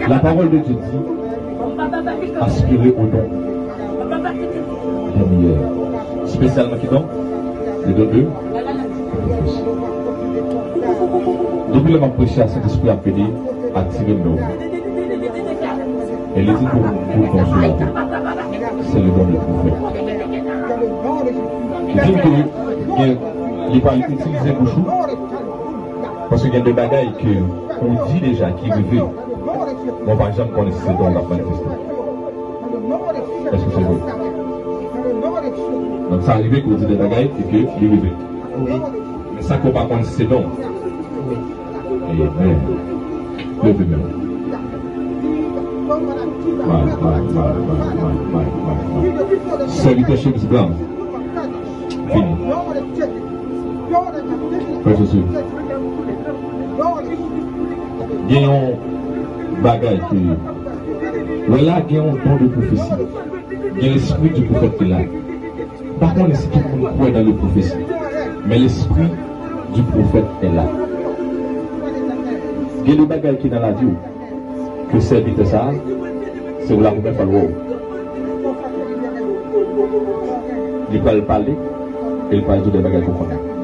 La parole de Dieu dit aspirer au don des meilleurs. Spécialement qui donc le don de prophétie. Depuis le moment prêché à Saint-Esprit appelé à tirer l'eau. Et les dit pour consoler. C'est le don de prophète. Je dis que il va utiliser beaucoup parce qu'il y a des bagailles qu'on dit déjà qui vivent. Bon, par exemple, qu'on est ces dons, on va manifester. Est-ce que c'est vrai? Donc, ça arrive qu'on dit des bagailles et que il vivent. Oui. Mais ça qu'on va connaître ces dons. Oui. Amen. Levez-moi. Salutations blanc. Fini. Frère Jésus. Il y a un bagage qui. Voilà, il y a un don de prophétie. Il y a l'esprit du prophète qui est là. Par contre, c'est tout le monde croit dans le prophétie. Mais l'esprit du prophète est là. Il y a des bagages qui est dans la vie. Que servite ça, c'est où la vous mettez le haut. Il peut le parler, et il peut dire des bagages qu'on connaît.